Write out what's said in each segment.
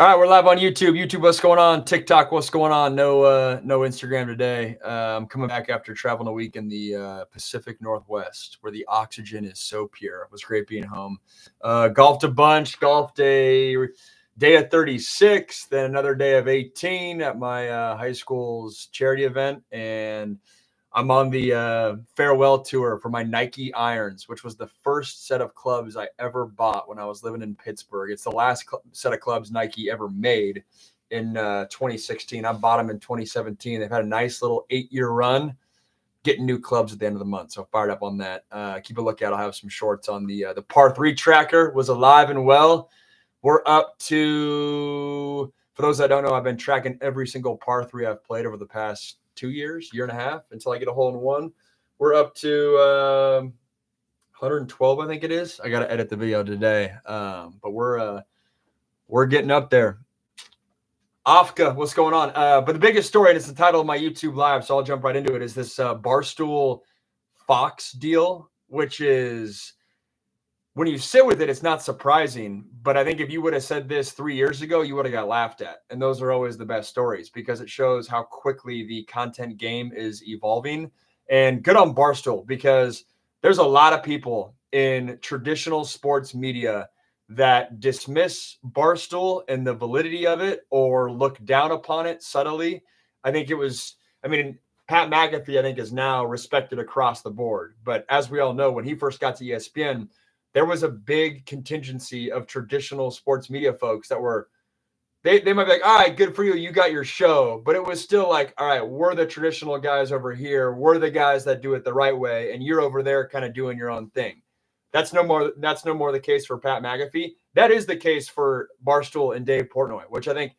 All right, we're live on YouTube. YouTube, what's going on? TikTok, what's going on? No Instagram today. I'm coming back after traveling a week in the Pacific Northwest, where the oxygen is so pure. It was great being home. Golfed a bunch. Golfed a day of 36, then another day of 18 at my high school's charity event, and I'm on the farewell tour for my Nike irons, which was the first set of clubs I ever bought when I was living in Pittsburgh. It's the last set of clubs Nike ever made in 2016. I bought them in 2017. They've had a nice little 8-year run, getting new clubs at the end of the month. So fired up on that. Keep a lookout. I'll have some shorts on the par 3 tracker was alive and well. We're up to, for those that don't know, I've been tracking every single par 3 I've played over the past 2 years, year and a half, until I get a hole in one. We're up to 112, I think it is. I got to edit the video today, but we're getting up there. Afka, what's going on? But the biggest story, and it's the title of my YouTube live, so I'll jump right into it, is this Barstool Fox deal, which is, when you sit with it, it's not surprising. But I think if you would have said this 3 years ago, you would have got laughed at. And those are always the best stories because it shows how quickly the content game is evolving. And good on Barstool, because there's a lot of people in traditional sports media that dismiss Barstool and the validity of it or look down upon it subtly. I think it was, Pat McAfee, I think, is now respected across the board. But as we all know, when he first got to ESPN, there was a big contingency of traditional sports media folks that were, they might be like, all right, good for you. You got your show. But it was still like, all right, we're the traditional guys over here. We're the guys that do it the right way. And you're over there kind of doing your own thing. That's no more the case for Pat McAfee. That is the case for Barstool and Dave Portnoy, which I think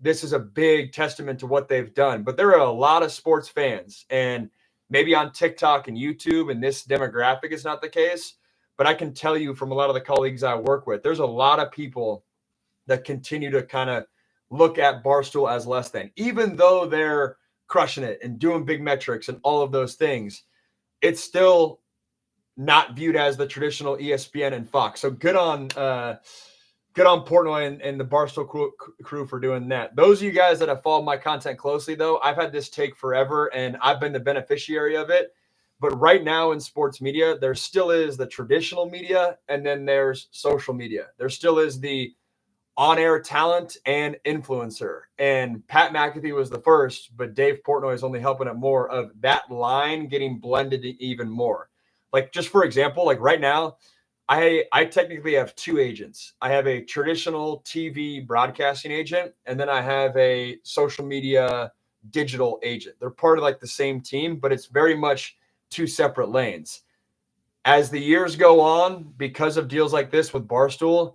this is a big testament to what they've done. But there are a lot of sports fans, and maybe on TikTok and YouTube, and this demographic is not the case. But I can tell you from a lot of the colleagues I work with, there's a lot of people that continue to kind of look at Barstool as less than. Even though they're crushing it and doing big metrics and all of those things, it's still not viewed as the traditional ESPN and Fox. So good on Portnoy and the Barstool crew for doing that. Those of you guys that have followed my content closely, though, I've had this take forever, and I've been the beneficiary of it. But right now in sports media, there still is the traditional media, and then there's social media. There still is the on-air talent and influencer. And Pat McAfee was the first, but Dave Portnoy is only helping it more of that line getting blended even more. Like, just for example, like right now, I technically have 2 agents. I have a traditional TV broadcasting agent, and then I have a social media digital agent. They're part of like the same team, but it's very much 2 separate lanes. As the years go on, because of deals like this with Barstool,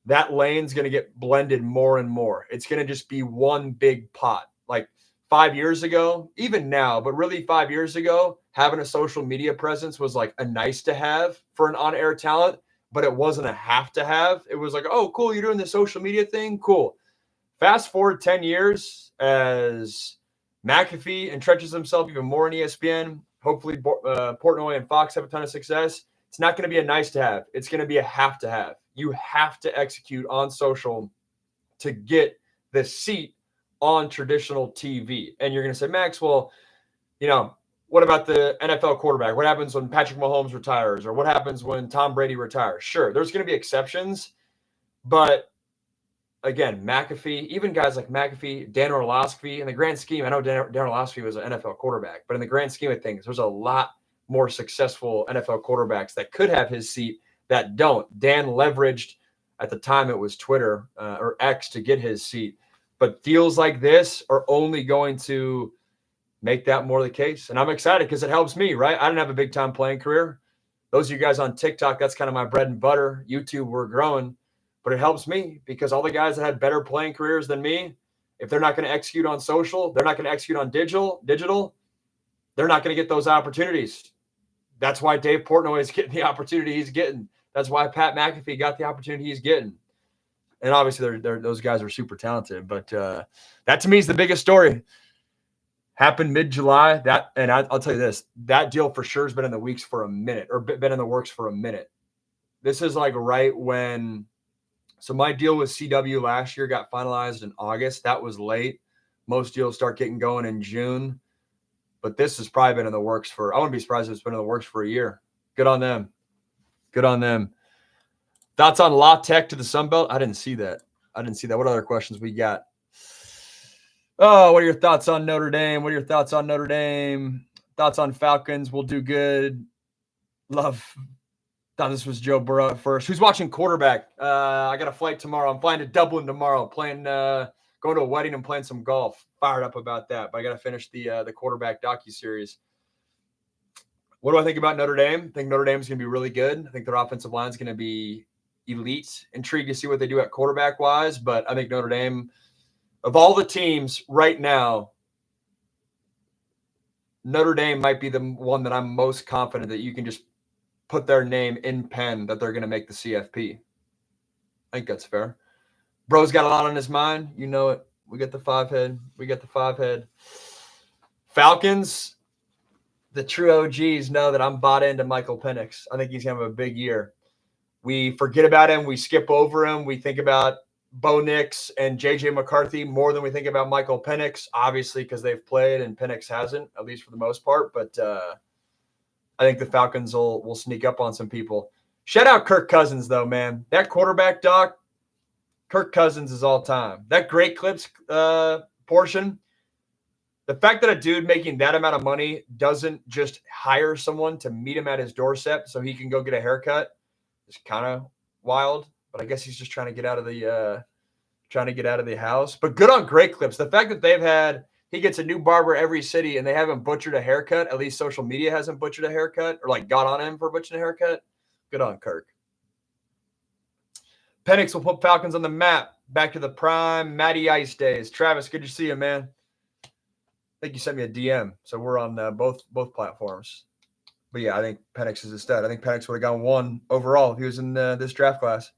that lane's going to get blended more and more. It's going to just be one big pot. Like 5 years ago, even now, but really 5 years ago, having a social media presence was like a nice to have for an on-air talent, but it wasn't a have to have. It was like, oh, cool, you're doing the social media thing? Cool. Fast forward 10 years as McAfee entrenches himself even more in ESPN. Hopefully Portnoy and Fox have a ton of success. It's not going to be a nice to have. It's going to be a have to have. You have to execute on social to get the seat on traditional TV. And you're going to say, Max, well, what about the NFL quarterback? What happens when Patrick Mahomes retires? Or what happens when Tom Brady retires? Sure, there's going to be exceptions. But again, McAfee, even guys like McAfee, Dan Orlovsky, in the grand scheme, I know Dan Orlovsky was an NFL quarterback, but in the grand scheme of things, there's a lot more successful NFL quarterbacks that could have his seat that don't. Dan leveraged, at the time it was Twitter or X, to get his seat. But deals like this are only going to make that more the case. And I'm excited because it helps me, right? I didn't have a big time playing career. Those of you guys on TikTok, that's kind of my bread and butter. YouTube, we're growing. But it helps me because all the guys that had better playing careers than me, if they're not going to execute on social, they're not going to execute on digital, they're not going to get those opportunities. That's why Dave Portnoy is getting the opportunity he's getting. That's why Pat McAfee got the opportunity he's getting. And obviously, those guys are super talented. But that, to me, is the biggest story. Happened mid-July. I'll tell you this, that deal for sure has been in the weeks for a minute, or been in the works for a minute. This is like right when So my deal with CW last year got finalized in August. That was late. Most deals start getting going in June. But this has probably been in the works I wouldn't be surprised if it's been in the works for a year. Good on them. Good on them. Thoughts on La Tech to the Sun Belt? I didn't see that. What other questions we got? Oh, what are your thoughts on Notre Dame? Thoughts on Falcons? We'll do good. Love. Thought this was Joe Burrow at first. Who's watching quarterback? I got a flight tomorrow. I'm flying to Dublin tomorrow. Going to a wedding and playing some golf. Fired up about that. But I got to finish the quarterback docuseries. What do I think about Notre Dame? I think Notre Dame is going to be really good. I think their offensive line is going to be elite. Intrigued to see what they do at quarterback wise. But I think Notre Dame, of all the teams right now, Notre Dame might be the one that I'm most confident that you can just put their name in pen that they're going to make the CFP. I think that's fair. Bro's got a lot on his mind. You know it. We get the five head. Falcons, the true OGs know that I'm bought into Michael Penix. I think he's going to have a big year. We forget about him. We skip over him. We think about Bo Nix and J.J. McCarthy more than we think about Michael Penix, obviously because they've played and Penix hasn't, at least for the most part. But I think the Falcons will sneak up on some people. Shout out Kirk Cousins, though, man. That quarterback doc, Kirk Cousins is all time. That Great Clips portion, the fact that a dude making that amount of money doesn't just hire someone to meet him at his doorstep so he can go get a haircut is kind of wild. But I guess he's just trying to get out of the house. But good on Great Clips. The fact that he gets a new barber every city and they haven't butchered a haircut. At least social media hasn't butchered a haircut or got on him for butchering a haircut. Good on Kirk. Penix will put Falcons on the map. Back to the prime Matty Ice days. Travis, good to see you, man. I think you sent me a DM, so we're on both platforms. But yeah, I think Penix is a stud. I think Penix would have gone 1 overall if he was in this draft class.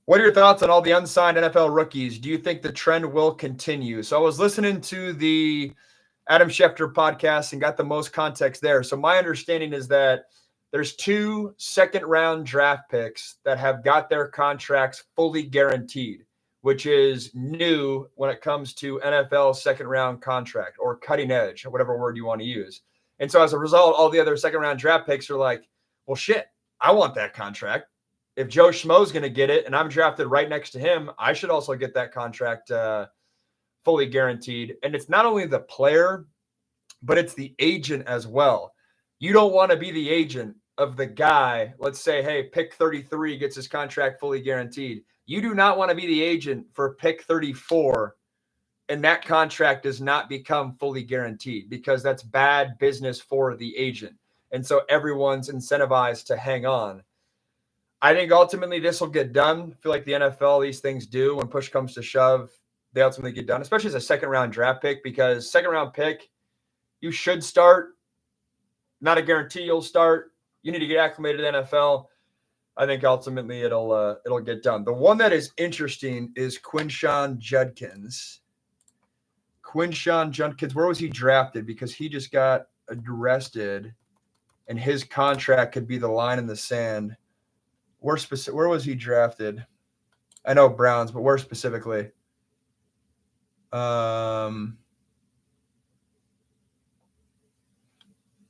What are your thoughts on all the unsigned NFL rookies? Do you think the trend will continue? So I was listening to the Adam Schefter podcast and got the most context there. So my understanding is that there's 2 second-round draft picks that have got their contracts fully guaranteed, which is new when it comes to NFL second-round contract or cutting edge, or whatever word you want to use. And so as a result, all the other second-round draft picks are like, well, shit, I want that contract. If Joe Schmo's going to get it and I'm drafted right next to him, I should also get that contract fully guaranteed. And it's not only the player, but it's the agent as well. You don't want to be the agent of the guy. Let's say, hey, pick 33 gets his contract fully guaranteed. You do not want to be the agent for pick 34 and that contract does not become fully guaranteed because that's bad business for the agent. And so everyone's incentivized to hang on. I think ultimately this will get done. I feel like the NFL, these things do. When push comes to shove, they ultimately get done, especially as a second-round draft pick because second-round pick, you should start. Not a guarantee you'll start. You need to get acclimated to the NFL. I think ultimately it'll get done. The one that is interesting is Quinshon Judkins. Where was he drafted? Because he just got arrested, and his contract could be the line in the sand. Where was he drafted? I know Browns, but where specifically? Where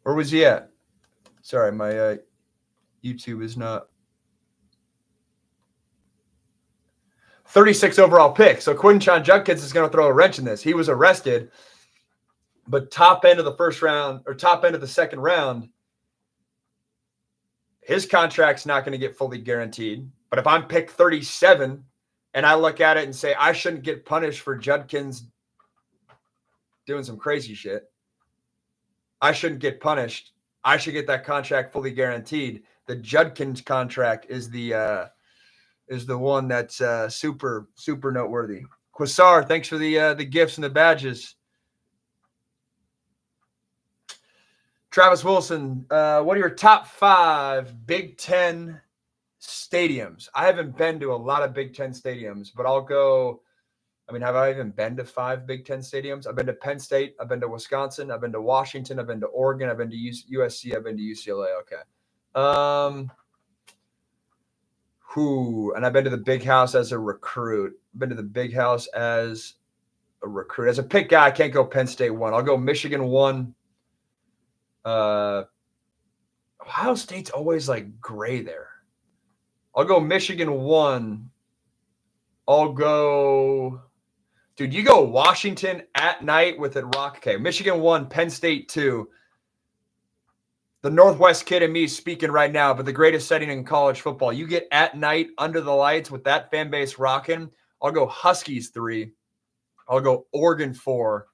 was he at? Sorry, my YouTube is not. 36 overall pick. So Quinshon Judkins is going to throw a wrench in this. He was arrested, but top end of the first round or top end of the second round, his contract's not going to get fully guaranteed. But if I'm pick 37 and I look at it and say I shouldn't get punished for Judkins doing some crazy shit, I shouldn't get punished. I should get that contract fully guaranteed. The Judkins contract is the one that's super, super noteworthy. Quasar, thanks for the gifts and the badges. Travis Wilson, what are your top 5 Big Ten stadiums? I haven't been to a lot of Big Ten stadiums, but I'll go. I mean, have I even been to 5 Big Ten stadiums? I've been to Penn State. I've been to Wisconsin. I've been to Washington. I've been to Oregon. I've been to USC. I've been to UCLA. Okay. And I've been to the Big House as a recruit. As a pick guy, I can't go Penn State 1. I'll go Michigan 1. Ohio State's always like gray there. I'll go Michigan 1. I'll go, dude, you go Washington at night with it rock. Okay, Michigan 1, Penn State 2. The Northwest kid in me speaking right now, but the greatest setting in college football. You get at night under the lights with that fan base rocking. I'll go Huskies 3. I'll go Oregon 4.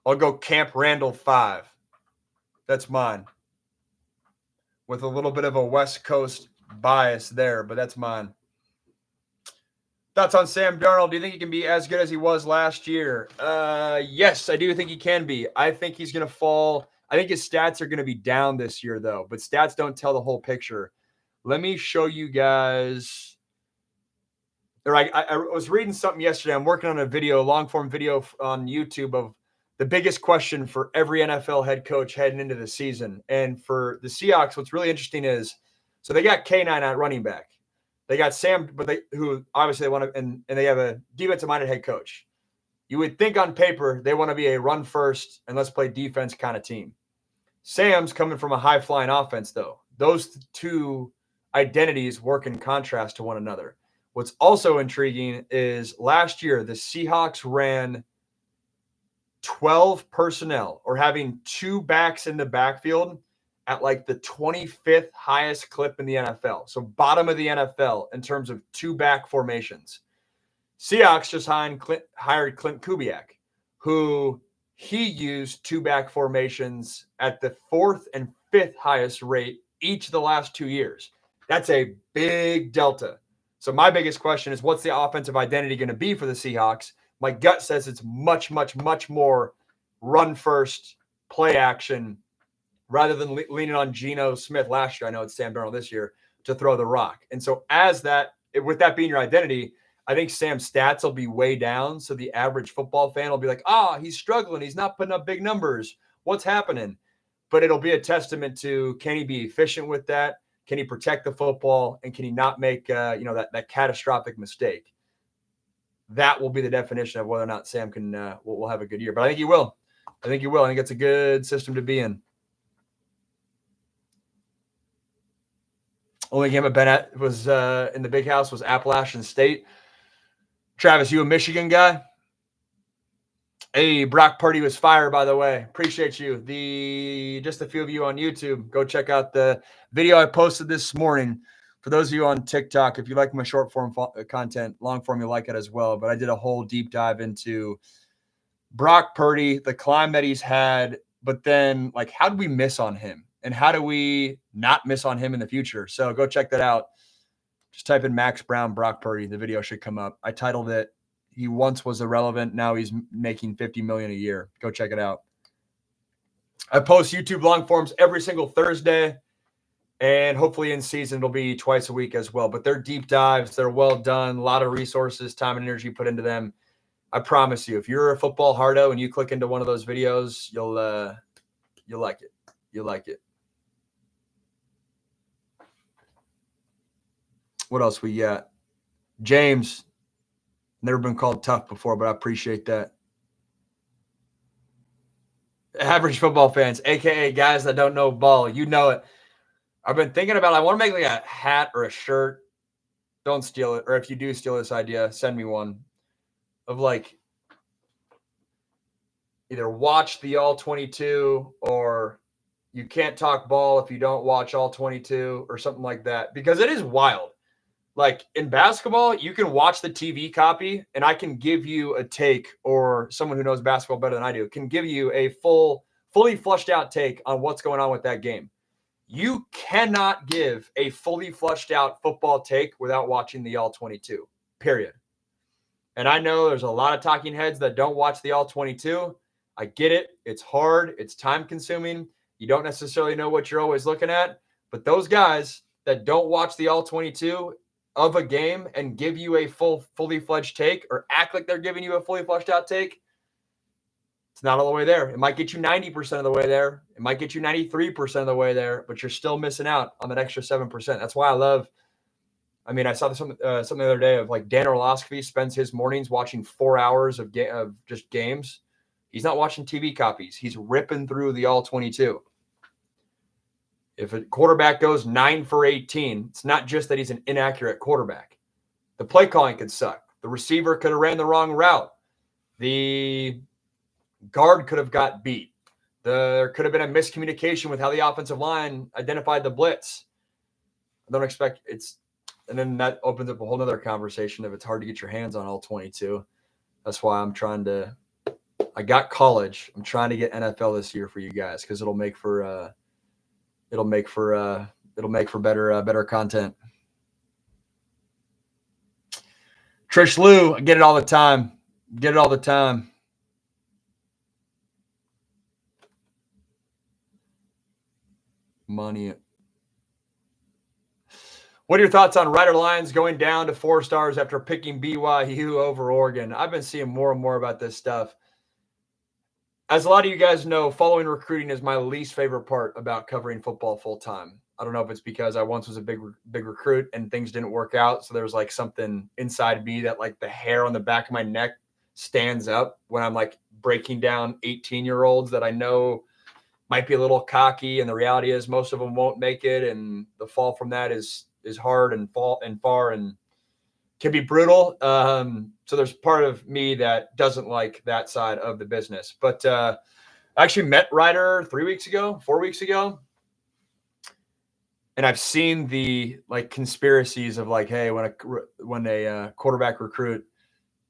I'll go Camp Randall 5. That's mine. With a little bit of a West Coast bias there, but that's mine. Thoughts on Sam Darnold? Do you think he can be as good as he was last year? Yes, I do think he can be. I think he's going to fall. I think his stats are going to be down this year, though. But stats don't tell the whole picture. Let me show you guys. I was reading something yesterday. I'm working on a video, long-form video on YouTube of the biggest question for every NFL head coach heading into the season. And for the Seahawks, what's really interesting is, so they got K9 at running back. They got Sam, who obviously they want to, and they have a defensive-minded head coach. You would think on paper they want to be a run first and let's play defense kind of team. Sam's coming from a high-flying offense, though. Those two identities work in contrast to one another. What's also intriguing is last year the Seahawks ran 12 personnel, or having 2 backs in the backfield, at like the 25th highest clip in the NFL. So bottom of the NFL in terms of 2-back formations. Seahawks just hired Clint Kubiak, who he used 2-back formations at the 4th and 5th highest rate each of the last 2 years. That's a big delta. So my biggest question is, what's the offensive identity going to be for the Seahawks? My gut says it's much, much, much more run first, play action, rather than leaning on Geno Smith last year. I know it's Sam Darnold this year to throw the rock. And so with that being your identity, I think Sam's stats will be way down. So the average football fan will be like, he's struggling. He's not putting up big numbers. What's happening? But it'll be a testament to, can he be efficient with that? Can he protect the football? And can he not make that catastrophic mistake? That will be the definition of whether or not Sam will have a good year. But I think he will. I think it's a good system to be in. Only game I've been at was in the Big House was Appalachian State. Travis, you a Michigan guy? Hey, Brock Purdy was fire, by the way. Appreciate you. Just a few of you on YouTube, go check out the video I posted this morning. For those of you on TikTok, if you like my short form content, long form, you'll like it as well. But I did a whole deep dive into Brock Purdy, the climb that he's had, but then like, how did we miss on him? And how do we not miss on him in the future? So go check that out. Just type in Max Brown, Brock Purdy. The video should come up. I titled it, "He Once Was Irrelevant. Now He's Making $50 million a year." Go check it out. I post YouTube long forms every single Thursday. And hopefully in season, it'll be twice a week as well. But they're deep dives. They're well done. A lot of resources, time, and energy put into them. I promise you, if you're a football hardo and you click into one of those videos, you'll like it. You'll like it. What else we got? James, never been called tough before, but I appreciate that. Average football fans, a.k.a. guys that don't know ball. You know it. I've been thinking about, I want to make like a hat or a shirt. Don't steal it. Or if you do steal this idea, send me one. Of like, either watch the All 22 or you can't talk ball if you don't watch All 22 or something like that. Because it is wild. Like in basketball, you can watch the TV copy and I can give you a take, or someone who knows basketball better than I do can give you a fully fleshed out take on what's going on with that game. You cannot give a fully fleshed out football take without watching the All 22, period. And I know there's a lot of talking heads that don't watch the All 22. I get it. It's hard. It's time consuming. You don't necessarily know what you're always looking at. But those guys that don't watch the All 22 of a game and give you a fully fledged take, or act like they're giving you a fully fleshed out take, It's not all the way there. It might get you 90% of the way there. It might get you 93% of the way there, but you're still missing out on that extra 7%. That's why I love. I mean, I saw something the other day of like Dan Orlovsky spends his mornings watching 4 hours of just games. He's not watching TV copies. He's ripping through the all 22. If a quarterback goes 9 for 18, it's not just that he's an inaccurate quarterback. The play calling could suck. The receiver could have ran the wrong route. The guard could have got beat. There could have been a miscommunication with how the offensive line identified the blitz. I don't expect it's, and then that opens up a whole nother conversation if it's hard to get your hands on all 22. That's why I got college. I'm trying to get NFL this year for you guys because it'll make for better content. Trish Lou, I get it all the time. Get it all the time. Money. What are your thoughts on Rider Lions going down to 4 stars after picking BYU over Oregon? I've been seeing more and more about this stuff. As a lot of you guys know, following recruiting is my least favorite part about covering football full time. I don't know if it's because I once was a big recruit and things didn't work out. So there's like something inside me that like the hair on the back of my neck stands up when I'm like breaking down 18-year-olds that I know might be a little cocky. And the reality is most of them won't make it. And the fall from that is hard and far and can be brutal. So there's part of me that doesn't like that side of the business. But I actually met Ryder 4 weeks ago. And I've seen the like conspiracies of like, hey, when a quarterback recruit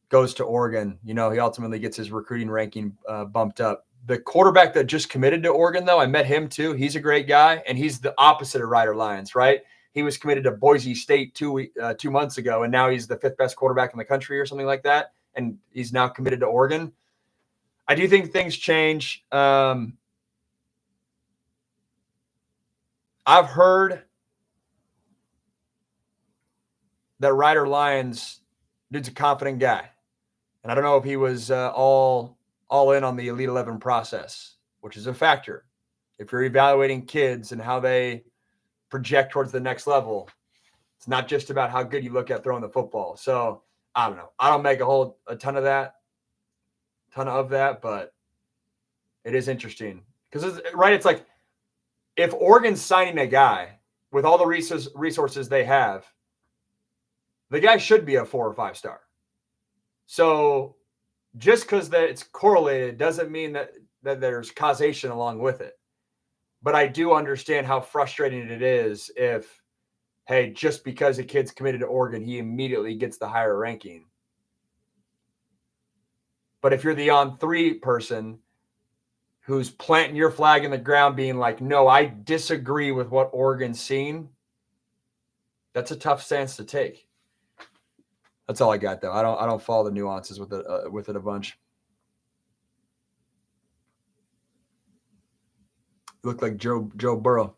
goes to Oregon, he ultimately gets his recruiting ranking bumped up. The quarterback that just committed to Oregon, though, I met him too. He's a great guy, and he's the opposite of Ryder Lyons, right? He was committed to Boise State 2 months ago, and now he's the 5th best quarterback in the country or something like that, and he's now committed to Oregon. I do think things change. I've heard that Ryder Lyons dude's a confident guy. And I don't know if he was all in on the Elite 11 process, which is a factor. If you're evaluating kids and how they project towards the next level, it's not just about how good you look at throwing the football. So I don't know. I don't make a ton of that, but it is interesting because it's like if Oregon's signing a guy with all the resources they have, the guy should be a 4 or 5 star. So just because that it's correlated doesn't mean that there's causation along with it. But I do understand how frustrating it is if, hey, just because a kid's committed to Oregon, he immediately gets the higher ranking. But if you're the on 3 person who's planting your flag in the ground being like, no, I disagree with what Oregon's seen, that's a tough stance to take. That's all I got, though. I don't follow the nuances with it a bunch. You look like Joe Burrow.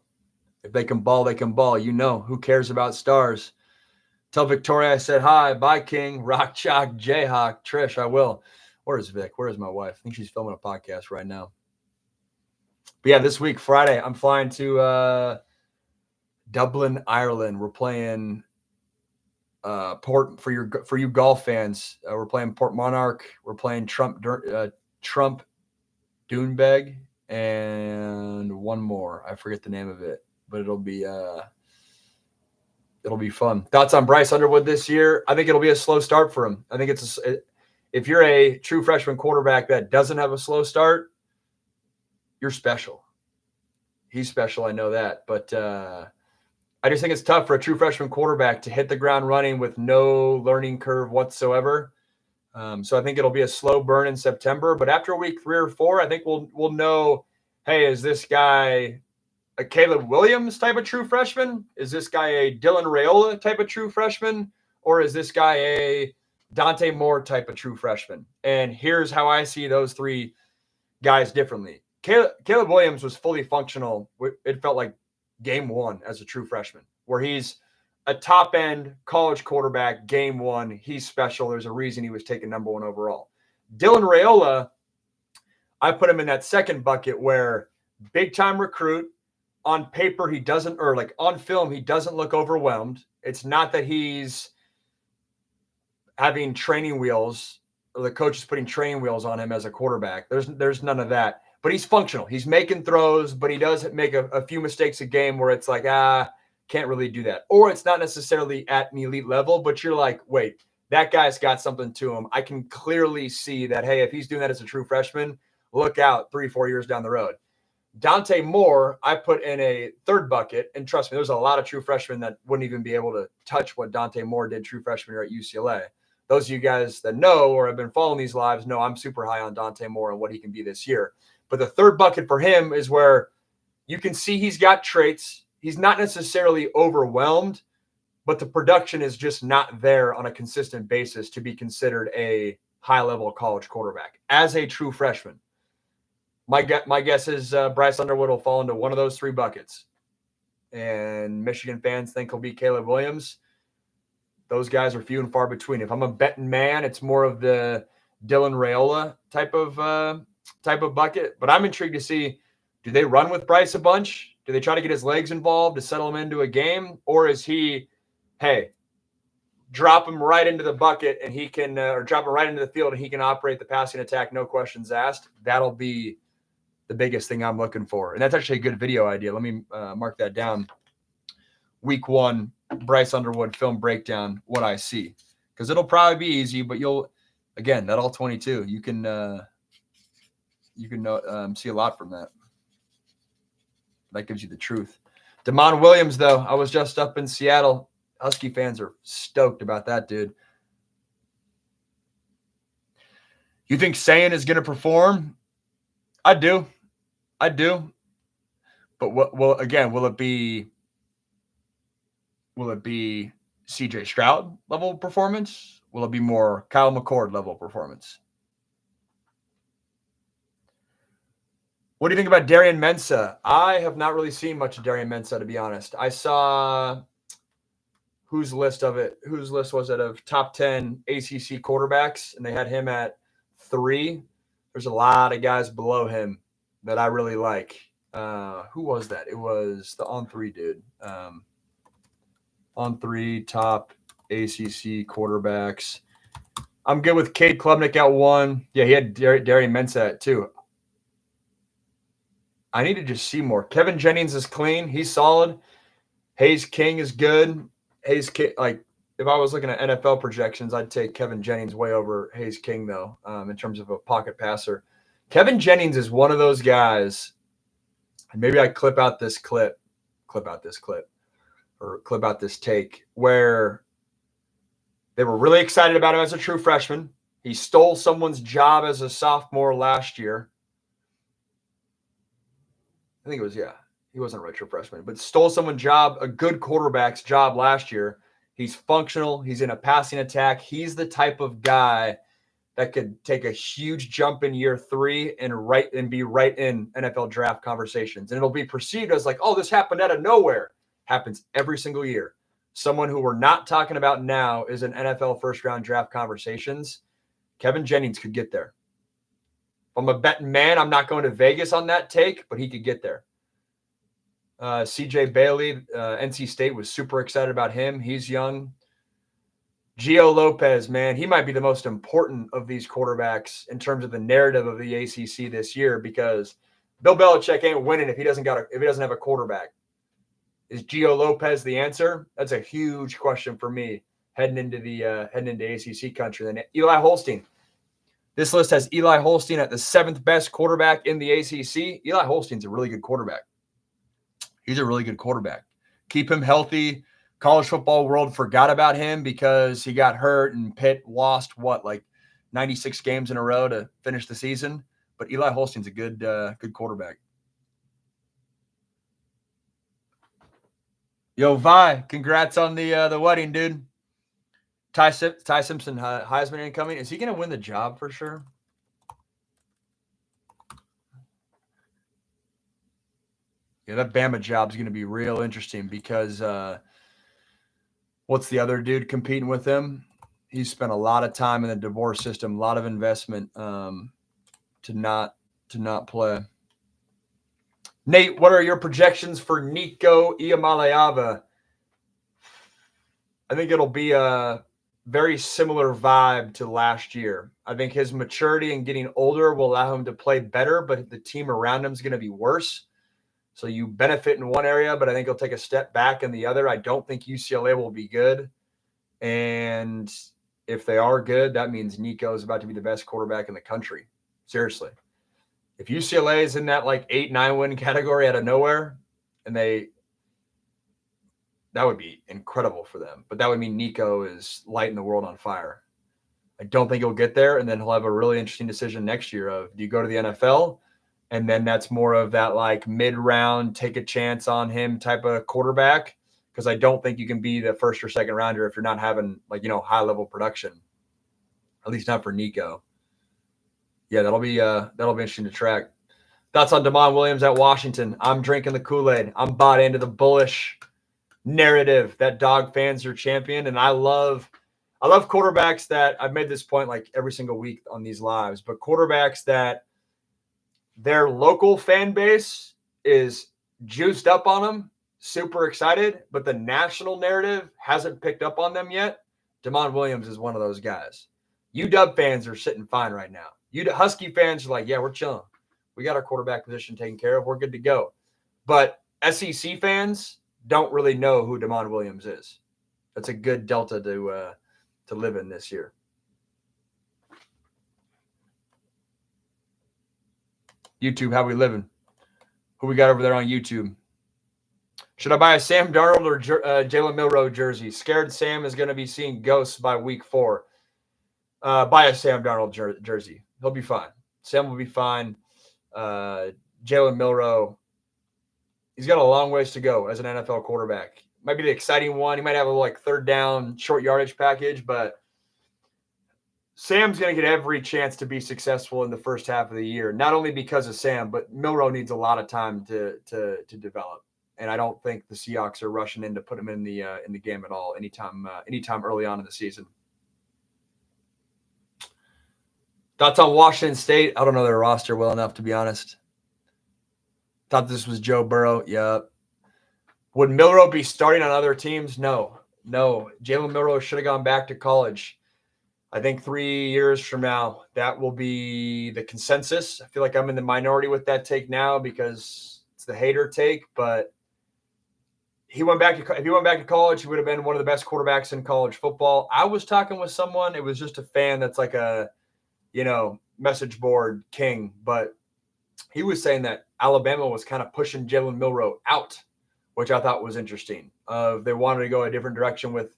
If they can ball, they can ball. Who cares about stars? Tell Victoria I said hi. Bye, King. Rock Chalk, Jayhawk. Trish, I will. Where is Vic? Where is my wife? I think she's filming a podcast right now. But yeah, this week, Friday, I'm flying to Dublin, Ireland. We're playing Port for you golf fans. We're playing Port Monarch. We're playing Trump Doonbeg, and one more. I forget the name of it, but it'll be fun. Thoughts on Bryce Underwood this year? I think it'll be a slow start for him. I think if you're a true freshman quarterback that doesn't have a slow start, you're special. He's special. I know that, but I just think it's tough for a true freshman quarterback to hit the ground running with no learning curve whatsoever. So I think it'll be a slow burn in September. But after week 3 or 4, I think we'll know, hey, is this guy a Caleb Williams type of true freshman? Is this guy a Dylan Raiola type of true freshman? Or is this guy a Dante Moore type of true freshman? And here's how I see those 3 guys differently. Caleb Williams was fully functional. It felt like game 1 as a true freshman, where he's a top-end college quarterback. Game 1, he's special. There's a reason he was taken number 1 overall. Dylan Raiola, I put him in that second bucket where big time recruit. On paper, he doesn't, or like on film, he doesn't look overwhelmed. It's not that he's having training wheels or the coach is putting training wheels on him as a quarterback. There's none of that. But he's functional. He's making throws, but he does make a few mistakes a game where it's like, can't really do that. Or it's not necessarily at an elite level, but you're like, wait, that guy's got something to him. I can clearly see that, hey, if he's doing that as a true freshman, look out 3-4 years down the road. Dante Moore, I put in a third bucket, and trust me, there's a lot of true freshmen that wouldn't even be able to touch what Dante Moore did true freshman year at UCLA. Those of you guys that know or have been following these lives know I'm super high on Dante Moore and what he can be this year. But the third bucket for him is where you can see he's got traits. He's not necessarily overwhelmed, but the production is just not there on a consistent basis to be considered a high-level college quarterback as a true freshman. My guess is Bryce Underwood will fall into one of those three buckets. And Michigan fans think he'll be Caleb Williams. Those guys are few and far between. If I'm a betting man, it's more of the Dylan Raiola type of bucket. But I'm intrigued to see, do they run with Bryce a bunch? Do they try to get his legs involved to settle him into a game? Or is he, hey, drop him right into the bucket and he can, or drop him right into the field and he can operate the passing attack, no questions asked? That'll be the biggest thing I'm looking for. And that's actually a good video idea. Let me mark that down. Week 1, Bryce Underwood film breakdown, what I see. Because it'll probably be easy, but you'll, again, that all 22. You can see a lot from that. That gives you the truth. Damon Williams, though, I was just up in Seattle. Husky fans are stoked about that, dude. You think Sayin is going to perform? I do. But will it be CJ Stroud level performance? Will it be more Kyle McCord level performance? What do you think about Darian Mensah? I have not really seen much of Darian Mensah, to be honest. I saw whose list was it of top 10 ACC quarterbacks, and they had him at 3. There's a lot of guys below him that I really like. Who was that? It was the On3 dude. On3 top ACC quarterbacks. I'm good with Cade Klubnik at 1. Yeah, he had Darian Mensah at 2. I need to just see more. Kevin Jennings is clean. He's solid. Hayes King is good. Hayes King, like, if I was looking at NFL projections, I'd take Kevin Jennings way over Hayes King, though, in terms of a pocket passer. Kevin Jennings is one of those guys, and maybe I clip out this take, where they were really excited about him as a true freshman. He stole someone's job as a sophomore last year. I think it was, he wasn't a redshirt freshman, but stole someone's job, a good quarterback's job last year. He's functional. He's in a passing attack. He's the type of guy that could take a huge jump in year 3 and be right in NFL draft conversations. And it'll be perceived as like, oh, this happened out of nowhere. Happens every single year. Someone who we're not talking about now is in NFL first-round draft conversations. Kevin Jennings could get there. If I'm a betting man, I'm not going to Vegas on that take, but he could get there. CJ Bailey, NC State was super excited about him. He's young. Gio Lopez, man, he might be the most important of these quarterbacks in terms of the narrative of the ACC this year, because Bill Belichick ain't winning if he doesn't have a quarterback. Is Gio Lopez the answer? That's a huge question for me heading into ACC country. Then Eli Holstein. This list has Eli Holstein at the 7th best quarterback in the ACC. Eli Holstein's a really good quarterback. He's a really good quarterback. Keep him healthy. College football world forgot about him because he got hurt and Pitt lost, 96 games in a row to finish the season. But Eli Holstein's a good quarterback. Yo, Vi, congrats on the wedding, dude. Ty Simpson, Heisman incoming. Is he going to win the job for sure? Yeah, that Bama job is going to be real interesting because what's the other dude competing with him? He spent a lot of time in the divorce system, a lot of investment to to not play. Nate, what are your projections for Nico Iamaleava? I think it'll be a very similar vibe to last year. I think his maturity and getting older will allow him to play better, but the team around him is going to be worse. So you benefit in one area, but I think he'll take a step back in the other. I don't think UCLA will be good. And if they are good, that means Nico is about to be the best quarterback in the country. Seriously. If UCLA is in that like 8-9 win category out of nowhere, and that would be incredible for them. But that would mean Nico is lighting the world on fire. I don't think he'll get there, and then he'll have a really interesting decision next year of, do you go to the NFL? And then that's more of that like mid-round, take a chance on him type of quarterback, because I don't think you can be the first or second rounder if you're not having like, high-level production, at least not for Nico. Yeah, that'll be interesting to track. Thoughts on Damon Williams at Washington? I'm drinking the Kool-Aid. I'm bought into the bullish narrative that dog fans are champion, and I love quarterbacks that, I've made this point like every single week on these lives, but quarterbacks that their local fan base is juiced up on them, super excited, but the national narrative hasn't picked up on them yet. Damon Williams is one of those guys. UW fans are sitting fine right now. Husky fans are like, yeah, we're chilling. We got our quarterback position taken care of. We're good to go. But SEC fans don't really know who Damon Williams is. That's a good delta to live in this year. YouTube, how we living? Who we got over there on YouTube? Should I buy a Sam Darnold or Jalen Milroe jersey? Scared Sam is going to be seeing ghosts by week 4. Buy a Sam Darnold jersey. He'll be fine. Sam will be fine. Jalen Milroe, he's got a long ways to go as an NFL quarterback. Might be the exciting one. He might have a like third down, short yardage package, but Sam's going to get every chance to be successful in the first half of the year, not only because of Sam, but Milroe needs a lot of time to develop. And I don't think the Seahawks are rushing in to put him in the game at all anytime early on in the season. Thoughts on Washington State? I don't know their roster well enough, to be honest. Thought this was Joe Burrow. Yeah. Would Milroe be starting on other teams? No. Jalen Milroe should have gone back to college. I think 3 years from now, that will be the consensus. I feel like I'm in the minority with that take now because it's the hater take, but if he went back to college, he would have been one of the best quarterbacks in college football. I was talking with someone, it was just a fan that's like a, message board king, but he was saying that Alabama was kind of pushing Jalen Milroe out, which I thought was interesting. They wanted to go a different direction with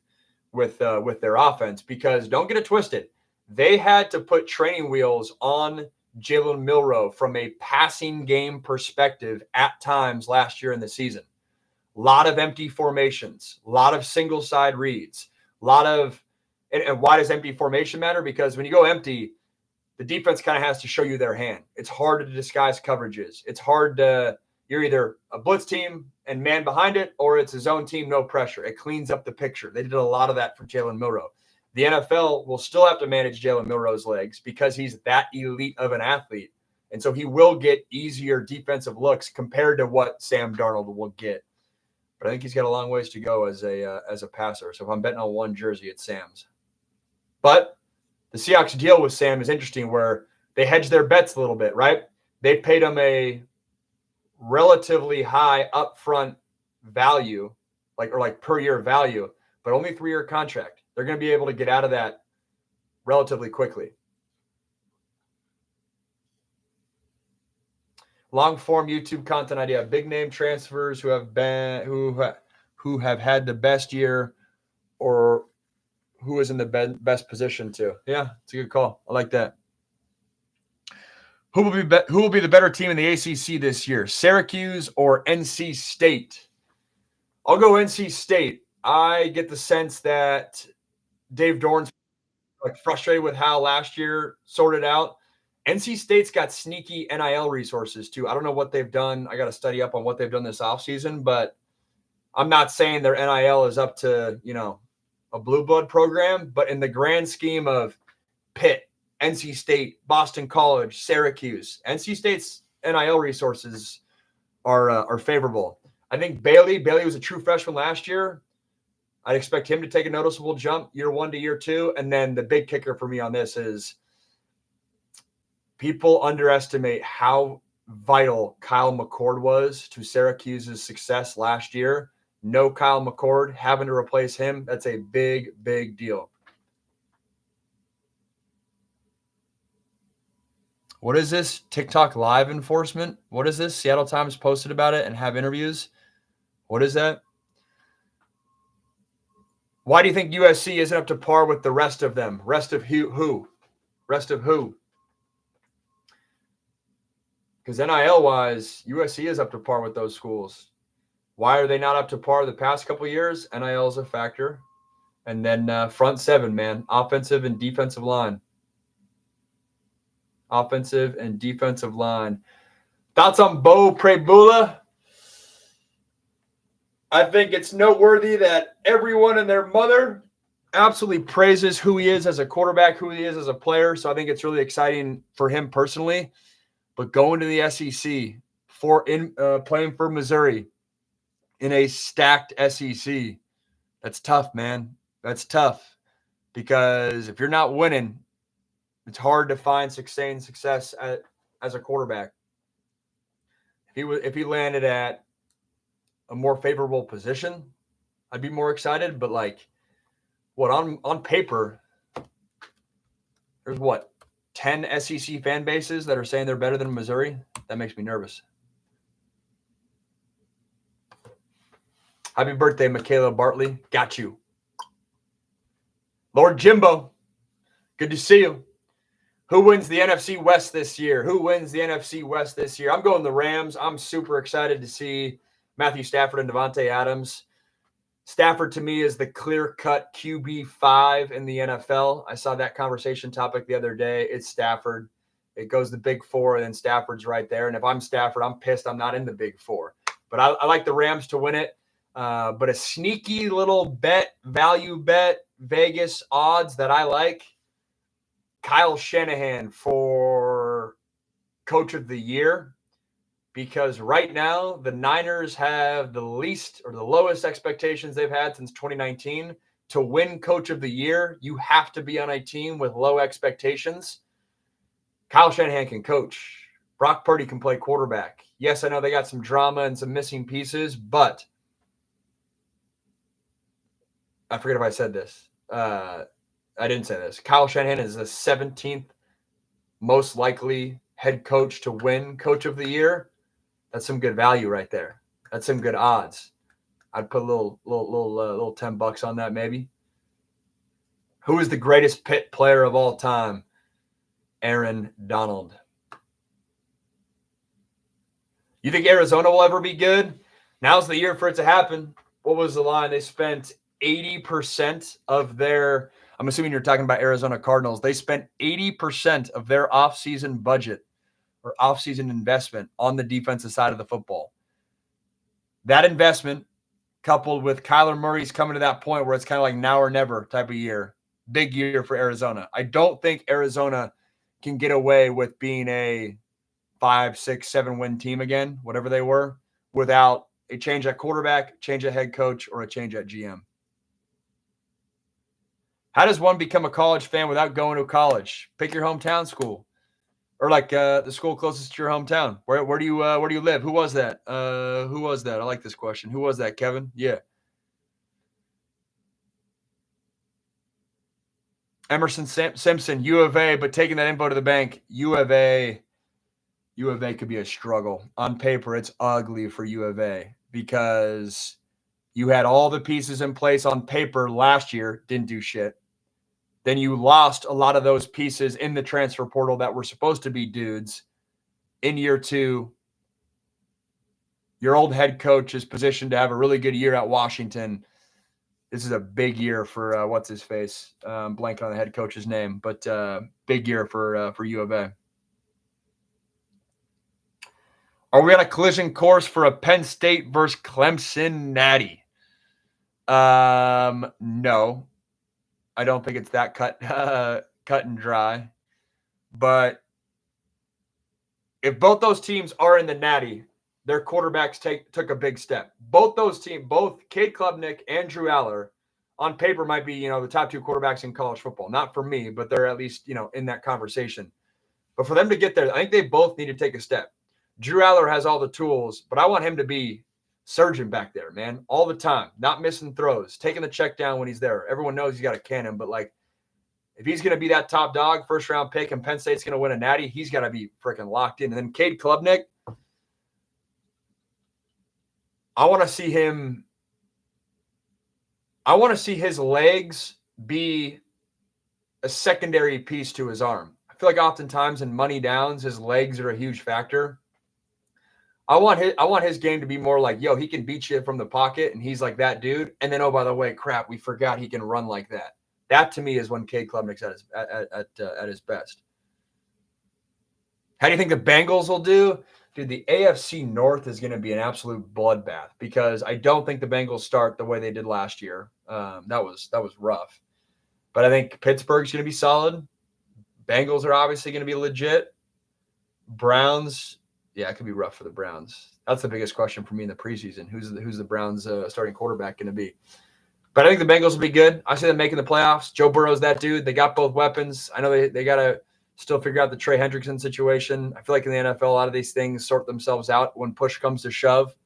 their offense, because don't get it twisted, they had to put training wheels on Jalen Milroe from a passing game perspective at times last year in the season. A lot of empty formations, a lot of single side reads, and why does empty formation matter? Because when you go empty, the defense kind of has to show you their hand. It's hard to disguise coverages. It's hard you're either a blitz team and man behind it, or it's a zone team, no pressure. It cleans up the picture. They did a lot of that for Jalen Milroe. The NFL will still have to manage Jalen Milroe's legs because he's that elite of an athlete. And so he will get easier defensive looks compared to what Sam Darnold will get. But I think he's got a long ways to go as a passer. So if I'm betting on one jersey, it's Sam's. But the Seahawks deal with Sam is interesting, where they hedge their bets a little bit, right? They paid him a relatively high upfront value, like per year value, but only 3-year contract. They're going to be able to get out of that relatively quickly. Long form YouTube content idea: big name transfers who have had the best year, or who is in the best position to. Yeah, it's a good call. I like that. Who will be the better team in the ACC this year, Syracuse or NC State? I'll go NC State. I get the sense that Dave Dorn's frustrated with how last year sorted out. NC State's got sneaky NIL resources too. I don't know what they've done. I got to study up on what they've done this offseason, but I'm not saying their NIL is up to, a blue blood program, but in the grand scheme of Pitt, NC State, Boston College, Syracuse. NC State's NIL resources are favorable. I think Bailey was a true freshman last year. I'd expect him to take a noticeable jump year 1 to year 2. And then the big kicker for me on this is people underestimate how vital Kyle McCord was to Syracuse's success last year. No Kyle McCord, having to replace him, that's a big, big deal. What is this? TikTok live enforcement? What is this? Seattle Times posted about it and have interviews. What is that? Why do you think USC isn't up to par with the rest of them? Rest of who? Rest of who? Because NIL-wise, USC is up to par with those schools. Why are they not up to par the past couple of years? NIL is a factor. And then front seven, man. Offensive and defensive line. Offensive and defensive line. Thoughts on Bo Prabula? I think it's noteworthy that everyone and their mother absolutely praises who he is as a quarterback, who he is as a player. So I think it's really exciting for him personally. But going to the SEC playing for Missouri in a stacked SEC, that's tough, man. That's tough because if you're not winning, it's hard to find sustained success as a quarterback. If he landed at a more favorable position, I'd be more excited. But on paper, there's 10 SEC fan bases that are saying they're better than Missouri. That makes me nervous. Happy birthday, Michaela Bartley. Got you. Lord Jimbo, good to see you. Who wins the NFC West this year? I'm going the Rams. I'm super excited to see Matthew Stafford and Devontae Adams. Stafford, to me, is the clear-cut QB5 in the NFL. I saw that conversation topic the other day. It's Stafford. It goes the big four, and then Stafford's right there. And if I'm Stafford, I'm pissed I'm not in the big four. But I like the Rams to win it. But a sneaky little value bet, Vegas odds that I like, Kyle Shanahan for Coach of the Year. Because right now, the Niners have the least or the lowest expectations they've had since 2019. To win Coach of the Year, you have to be on a team with low expectations. Kyle Shanahan can coach. Brock Purdy can play quarterback. Yes, I know they got some drama and some missing pieces, but I forget if I said this. I didn't say this. Kyle Shanahan is the 17th most likely head coach to win Coach of the Year. That's some good value right there. That's some good odds. I'd put a little $10 on that maybe. Who is the greatest Pitt player of all time? Aaron Donald. You think Arizona will ever be good? Now's the year for it to happen. What was the line? They spent 80% of their, I'm assuming you're talking about Arizona Cardinals. They spent 80% of their offseason budget or offseason investment on the defensive side of the football. That investment, coupled with Kyler Murray's coming to that point where it's kind of like now or never type of year, big year for Arizona. I don't think Arizona can get away with being a 5, 6, 7 win team again, whatever they were, without a change at quarterback, change at head coach, or a change at GM. How does one become a college fan without going to college? Pick your hometown school. Or the school closest to your hometown. Where do you live? Who was that? I like this question. Who was that, Kevin? Yeah. Emerson Simpson, U of A, but taking that info to the bank. U of A could be a struggle. On paper, it's ugly for U of A because you had all the pieces in place on paper last year, didn't do shit. Then you lost a lot of those pieces in the transfer portal that were supposed to be dudes in year 2. Your old head coach is positioned to have a really good year at Washington. This is a big year for what's his face? Blanking on the head coach's name, but big year for U of A. Are we on a collision course for a Penn State versus Clemson natty? No. I don't think it's that cut and dry. But if both those teams are in the Natty, their quarterbacks took a big step. Both those teams, both Cade Klubnik and Drew Aller, on paper might be, the top 2 quarterbacks in college football. Not for me, but they're at least, in that conversation. But for them to get there, I think they both need to take a step. Drew Aller has all the tools, but I want him to be surging back there, man, all the time, not missing throws, taking the check down when he's there. Everyone knows he's got a cannon, but if he's going to be that top dog, first-round pick, and Penn State's going to win a natty, he's got to be freaking locked in. And then Cade Klubnik, I want to see his legs be a secondary piece to his arm. I feel like oftentimes in money downs, his legs are a huge factor. I want his game to be more like, he can beat you from the pocket, and he's like that dude. And then, oh, by the way, crap, we forgot he can run like that. That to me is when Cade Klubnik's at his best. How do you think the Bengals will do? Dude, the AFC North is going to be an absolute bloodbath because I don't think the Bengals start the way they did last year. That was rough. But I think Pittsburgh's going to be solid. Bengals are obviously going to be legit. Browns, yeah, it could be rough for the Browns. That's the biggest question for me in the preseason. Who's the Browns starting quarterback going to be? But I think the Bengals will be good. I see them making the playoffs. Joe Burrow's that dude. They got both weapons. I know they got to still figure out the Trey Hendrickson situation. I feel like in the NFL, a lot of these things sort themselves out when push comes to shove.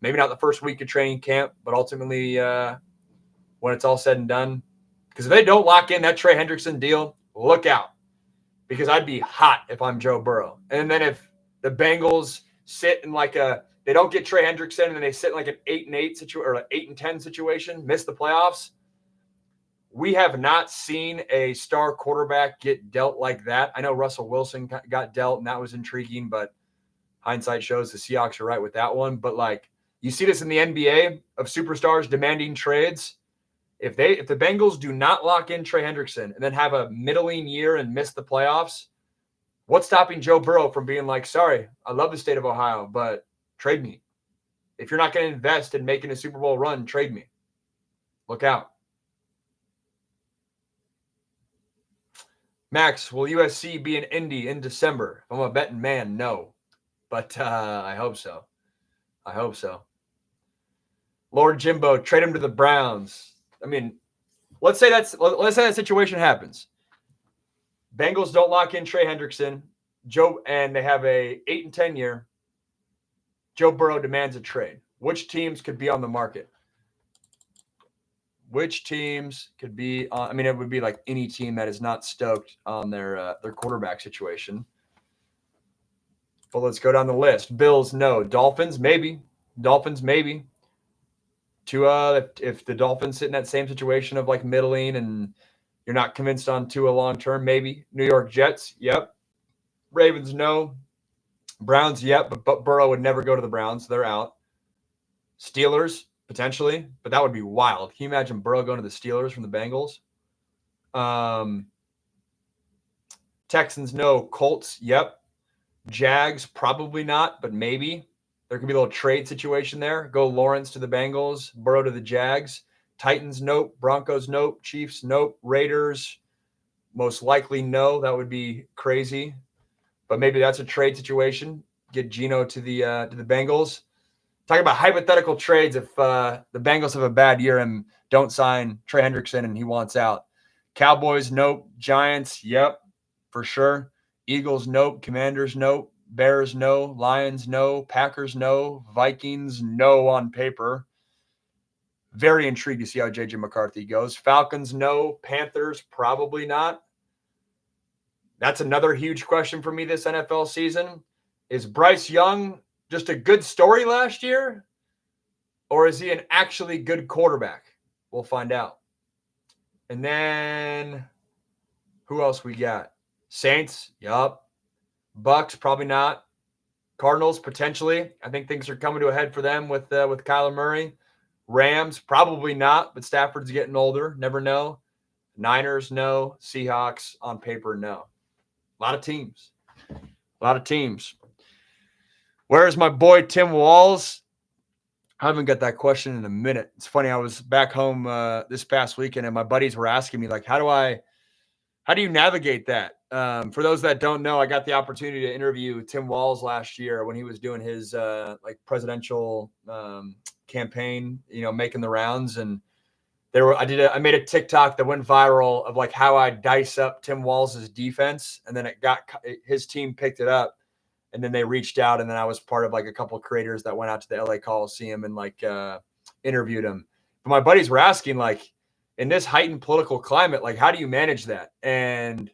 Maybe not the first week of training camp, but ultimately when it's all said and done. Because if they don't lock in that Trey Hendrickson deal, look out. Because I'd be hot if I'm Joe Burrow. And then if the Bengals sit in they don't get Trey Hendrickson and then they sit in an 8-8 situation or an 8-10 situation, miss the playoffs. We have not seen a star quarterback get dealt like that. I know Russell Wilson got dealt, and that was intriguing, but hindsight shows the Seahawks are right with that one. But you see this in the NBA of superstars demanding trades. If the Bengals do not lock in Trey Hendrickson and then have a middling year and miss the playoffs, what's stopping Joe Burrow from being sorry, I love the state of Ohio, but trade me. If you're not going to invest in making a Super Bowl run, trade me. Look out. Max, will USC be in Indy in December? If I'm a betting man, no. But I hope so. Lord Jimbo, trade him to the Browns. I mean, let's say that situation happens. Bengals don't lock in Trey Hendrickson, and they have a 8-10 year. Joe Burrow demands a trade. Which teams could be on the market? Which teams could be on? It would be any team that is not stoked on their quarterback situation. But let's go down the list. Bills, no. Dolphins, maybe. Tua, if the Dolphins sit in that same situation of middling and you're not convinced on Tua long term, maybe. New York Jets, yep. Ravens, no. Browns, yep. But Burrow would never go to the Browns. They're out. Steelers, potentially, but that would be wild. Can you imagine Burrow going to the Steelers from the Bengals? Texans, no. Colts, yep. Jags, probably not, but maybe. There could be a little trade situation there. Go Lawrence to the Bengals, Burrow to the Jags. Titans, nope. Broncos, nope. Chiefs, nope. Raiders, most likely no. That would be crazy. But maybe that's a trade situation. Get Geno to the Bengals. Talking about hypothetical trades if the Bengals have a bad year and don't sign Trey Hendrickson and he wants out. Cowboys, nope. Giants, yep, for sure. Eagles, nope. Commanders, nope. Bears, no. Lions, no. Packers, no. Vikings, no on paper. Very intrigued to see how J.J. McCarthy goes. Falcons, no. Panthers, probably not. That's another huge question for me this NFL season. Is Bryce Young just a good story last year? Or is he an actually good quarterback? We'll find out. And then who else we got? Saints, yup. Bucks, probably not. Cardinals, potentially. I think things are coming to a head for them with Kyler Murray. Rams, probably not, but Stafford's getting older. Never know. Niners, no. Seahawks, on paper, no. A lot of teams. Where's my boy Tim Walls? I haven't got that question in a minute. It's funny. I was back home this past weekend, and my buddies were asking me, how do I How do you navigate that? For those that don't know, I got the opportunity to interview Tim Walz last year when he was doing his like presidential campaign, making the rounds. And I made a TikTok that went viral of like how I dice up Tim Walz's defense, and then his team picked it up, and then they reached out, and then I was part of like a couple of creators that went out to the LA Coliseum and like interviewed him. But my buddies were asking, like, in this heightened political climate, like, how do you manage that? And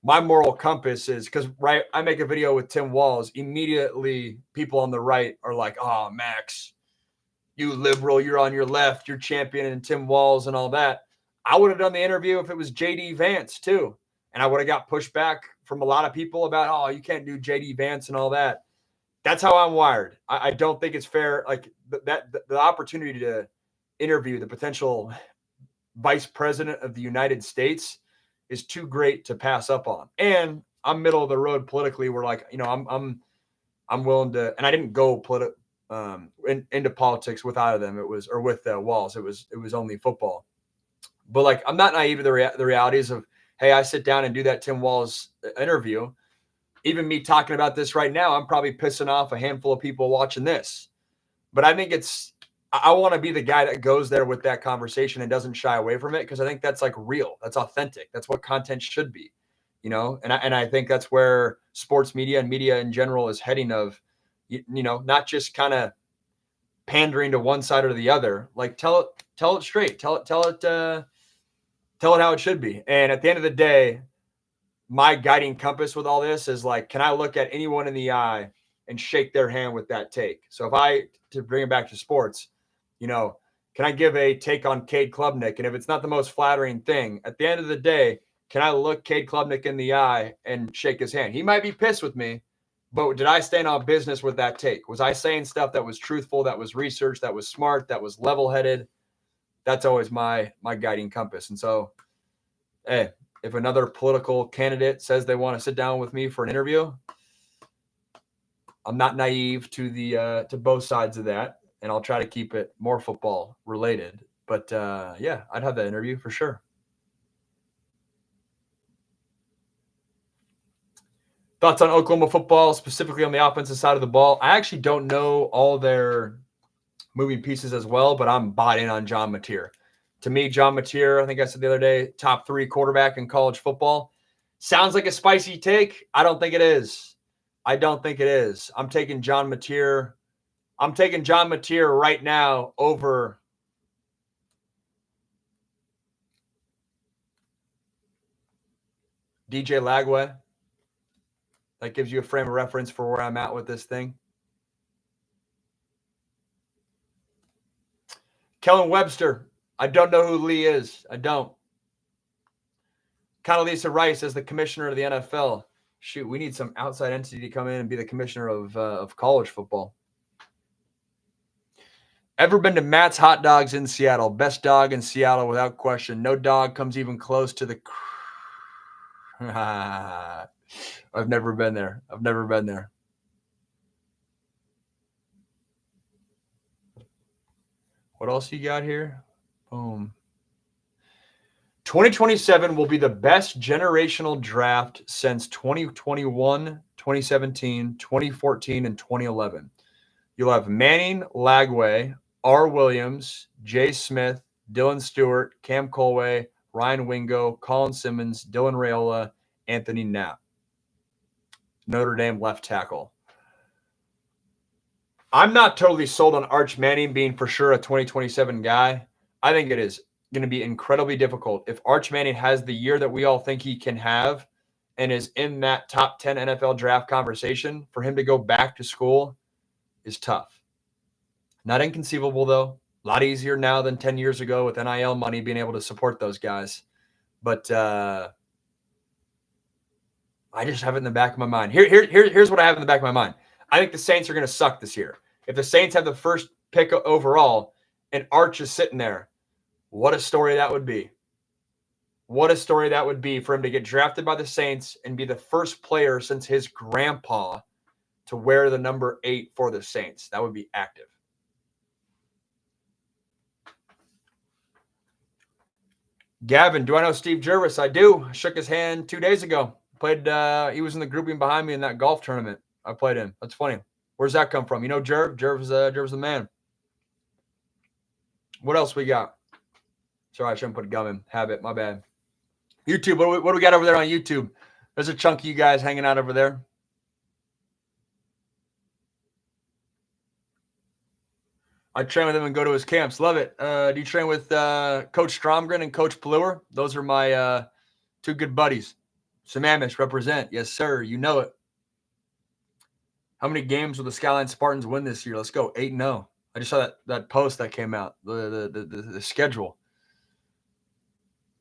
my moral compass is, because I make a video with Tim Walz, immediately people on the right are like, oh, Max, you liberal, you're on your left, you're championing Tim Walz and all that. I would have done the interview if it was JD Vance too. And I would have got pushback from a lot of people about, oh, you can't do JD Vance and all that. That's how I'm wired. I don't think it's fair. Like the opportunity to interview the potential vice president of the United States is too great to pass up on. And I'm middle of the road politically. We're like, I'm willing to, and I didn't go into politics with either of them. It was, or with Walz. It was only football. But like, I'm not naive to the realities of, hey, I sit down and do that Tim Walz interview. Even me talking about this right now, I'm probably pissing off a handful of people watching this. But I think I want to be the guy that goes there with that conversation and doesn't shy away from it, because I think that's like real. That's authentic. That's what content should be, And I think that's where sports media and media in general is heading. Of, not just kind of pandering to one side or the other. Like tell it straight. Tell it how it should be. And at the end of the day, my guiding compass with all this is like, can I look at anyone in the eye and shake their hand with that take? So to bring it back to sports, can I give a take on Cade Klubnik? And if it's not the most flattering thing, at the end of the day, can I look Cade Klubnik in the eye and shake his hand? He might be pissed with me, but did I stand on business with that take? Was I saying stuff that was truthful, that was researched, that was smart, that was level-headed? That's always my guiding compass. And so, hey, if another political candidate says they want to sit down with me for an interview, I'm not naive to both sides of that, and I'll try to keep it more football related. But yeah, I'd have that interview for sure. Thoughts on Oklahoma football, specifically on the offensive side of the ball? I actually don't know all their moving pieces as well, but I'm bought in on John Mateer. To me, John Mateer, I think I said the other day, top 3 quarterback in college football. Sounds like a spicy take. I don't think it is. I'm taking John Mateer. I'm taking John Mateer right now over DJ Lagway. That gives you a frame of reference for where I'm at with this thing. Kellen Webster. I don't know who Lee is. I don't. Condoleezza Rice as the commissioner of the NFL. Shoot, we need some outside entity to come in and be the commissioner of college football. Ever been to Matt's Hot Dogs in Seattle? Best dog in Seattle without question. No dog comes even close to the... I've never been there. What else you got here? Boom. 2027 will be the best generational draft since 2021, 2017, 2014, and 2011. You'll have Manning, Lagway, R. Williams, Jay Smith, Dylan Stewart, Cam Colway, Ryan Wingo, Colin Simmons, Dylan Raiola, Anthony Knapp. Notre Dame left tackle. I'm not totally sold on Arch Manning being for sure a 2027 guy. I think it is going to be incredibly difficult. If Arch Manning has the year that we all think he can have and is in that top 10 NFL draft conversation, for him to go back to school is tough. Not inconceivable, though. A lot easier now than 10 years ago with NIL money being able to support those guys. But I just have it in the back of my mind. Here's what I have in the back of my mind. I think the Saints are going to suck this year. If the Saints have the first pick overall and Arch is sitting there, what a story that would be. What a story that would be for him to get drafted by the Saints and be the first player since his grandpa to wear the number 8 for the Saints. That would be active. Gavin, do I know Steve Jervis? I do. I shook his hand 2 days ago. Played. He was in the grouping behind me in that golf tournament I played in. That's funny. Where's that come from? You know, Jervis the man. What else we got? Sorry, I shouldn't put gum in. Habit. My bad. YouTube. What do we got over there on YouTube? There's a chunk of you guys hanging out over there. I train with him and go to his camps. Love it. Do you train with Coach Stromgren and Coach Pleuer? Those are my two good buddies. Sammamish, represent. Yes, sir. You know it. How many games will the Skyline Spartans win this year? Let's go. 8-0. I just saw that post that came out. The schedule.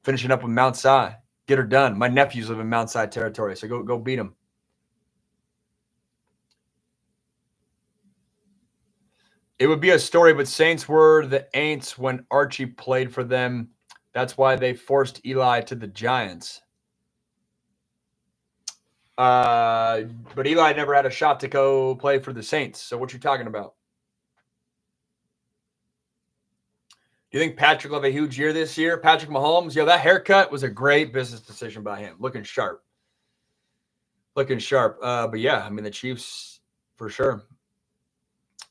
Finishing up with Mount Si. Get her done. My nephews live in Mount Si territory, so go beat them. It would be a story, but Saints were the Aints when Archie played for them. That's why they forced Eli to the Giants. But Eli never had a shot to go play for the Saints. So what you talking about? Do you think Patrick will have a huge year this year? Patrick Mahomes, that haircut was a great business decision by him. Looking sharp. But yeah, I mean the Chiefs for sure.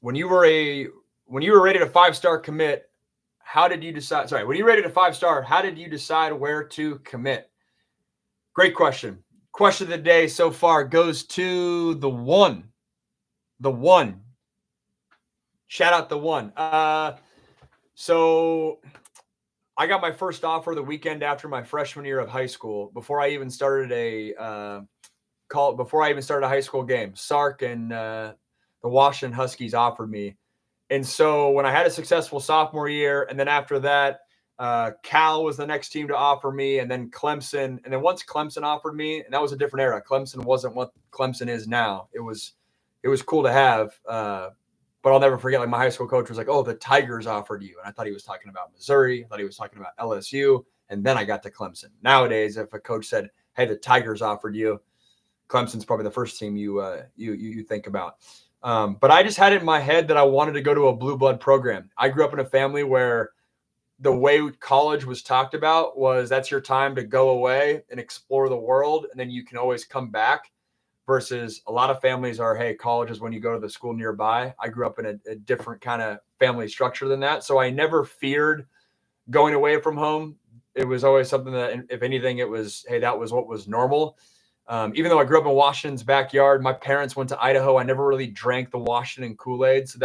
When you were rated a 5-star commit, how did you decide? Sorry, when you rated a 5-star, how did you decide where to commit? Great question. Question of the day so far goes to the one. The one. Shout out the one. So I got my first offer the weekend after my freshman year of high school. Before I even started a high school game, Sark and the Washington Huskies offered me. And so when I had a successful sophomore year, and then after that, Cal was the next team to offer me, and then Clemson. And then once Clemson offered me, and that was a different era. Clemson wasn't what Clemson is now. It was cool to have. But I'll never forget, like my high school coach was like, "Oh, the Tigers offered you." And I thought he was talking about Missouri. I thought he was talking about LSU. And then I got to Clemson. Nowadays, if a coach said, "Hey, the Tigers offered you," Clemson's probably the first team you think about. But I just had it in my head that I wanted to go to a blue blood program. I grew up in a family where the way college was talked about was that's your time to go away and explore the world, and then you can always come back. Versus a lot of families are, hey, college is when you go to the school nearby. I grew up in a different kind of family structure than that. So I never feared going away from home. It was always something that, if anything, it was, hey, that was what was normal. Even though I grew up in Washington's backyard, my parents went to Idaho. I never really drank the Washington Kool-Aid. So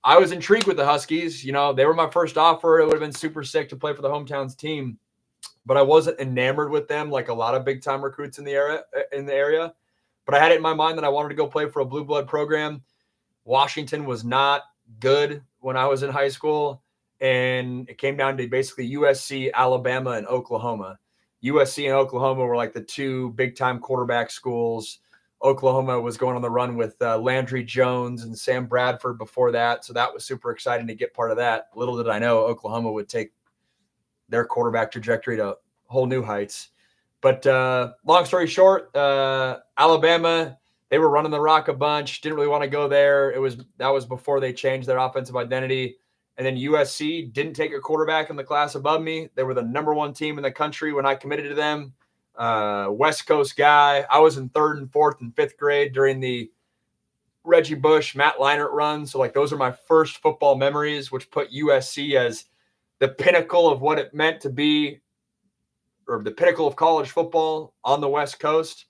I was intrigued with the Huskies. They were my first offer. It would have been super sick to play for the hometown's team. But I wasn't enamored with them like a lot of big-time recruits in the area. But I had it in my mind that I wanted to go play for a blue blood program. Washington was not good when I was in high school. And it came down to basically USC, Alabama, and Oklahoma. USC and Oklahoma were like the two big-time quarterback schools. Oklahoma was going on the run with Landry Jones and Sam Bradford before that. So that was super exciting to get part of that. Little did I know Oklahoma would take their quarterback trajectory to whole new heights. But long story short, Alabama, they were running the rock a bunch. Didn't really want to go there. That was before they changed their offensive identity. And then USC didn't take a quarterback in the class above me. They were the number one team in the country when I committed to them. West Coast guy. I was in 3rd and 4th and 5th grade during the Reggie Bush, Matt Leinart run. So like those are my first football memories, which put USC as the pinnacle of what it meant to be, or the pinnacle of college football on the West Coast.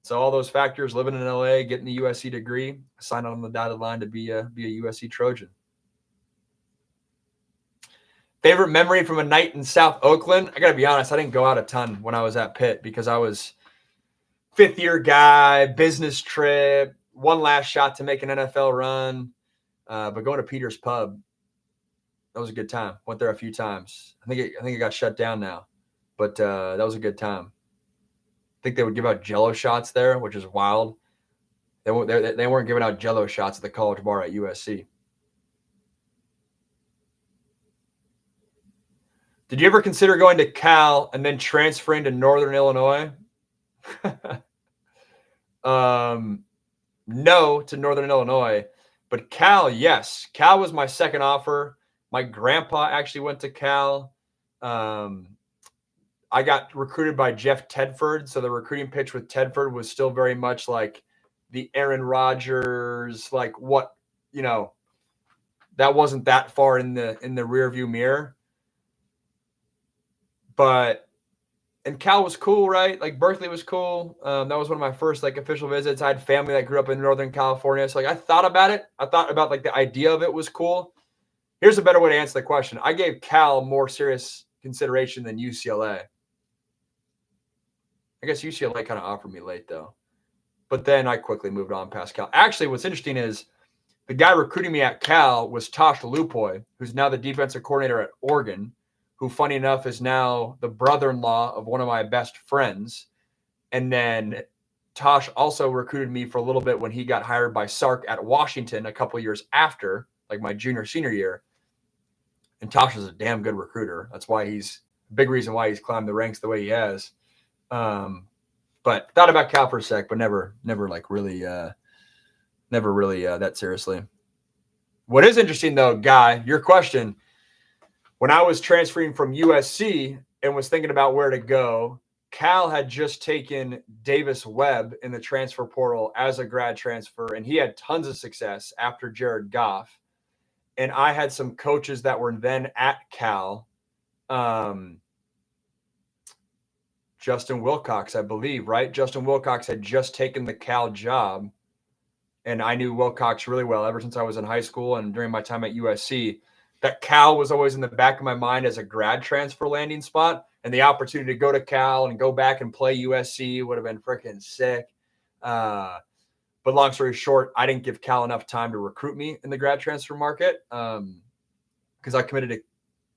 So all those factors, living in LA, getting the USC degree, signed on the dotted line to be a USC Trojan. Favorite memory from a night in South Oakland? I got to be honest, I didn't go out a ton when I was at Pitt because I was 5th-year guy, business trip, one last shot to make an NFL run. But going to Peter's Pub, that was a good time. Went there a few times. I think it got shut down now. But that was a good time. I think they would give out Jello shots there, which is wild. They weren't giving out Jello shots at the college bar at USC. Did you ever consider going to Cal and then transferring to Northern Illinois? No to Northern Illinois, but Cal, yes. Cal was my second offer. My grandpa actually went to Cal. I got recruited by Jeff Tedford. So the recruiting pitch with Tedford was still very much like the Aaron Rodgers, like what, that wasn't that far in the rear view mirror. But and Cal was cool, right? Like Berkeley was cool. That was one of my first like official visits. I had family that grew up in Northern California. So like I thought about it. I thought about like the idea of it was cool. Here's a better way to answer the question. I gave Cal more serious consideration than UCLA. I guess UCLA kind of offered me late though. But then I quickly moved on past Cal. Actually, what's interesting is the guy recruiting me at Cal was Tosh Lupoy, who's now the defensive coordinator at Oregon, who, funny enough, is now the brother-in-law of one of my best friends. And then Tosh also recruited me for a little bit when he got hired by Sark at Washington a couple years after, like my junior, senior year. And Tosh is a damn good recruiter. That's why he's a big reason why he's climbed the ranks the way he has. But thought about Cal for a sec, but never like really, that seriously. What is interesting though, Guy, your question, when I was transferring from USC and was thinking about where to go, Cal had just taken Davis Webb in the transfer portal as a grad transfer, and he had tons of success after Jared Goff. And I had some coaches that were then at Cal. Justin Wilcox, I believe, right? Justin Wilcox had just taken the Cal job. And I knew Wilcox really well ever since I was in high school and during my time at USC. That Cal was always in the back of my mind as a grad transfer landing spot. And the opportunity to go to Cal and go back and play USC would have been freaking sick. But long story short, I didn't give Cal enough time to recruit me in the grad transfer market because I committed to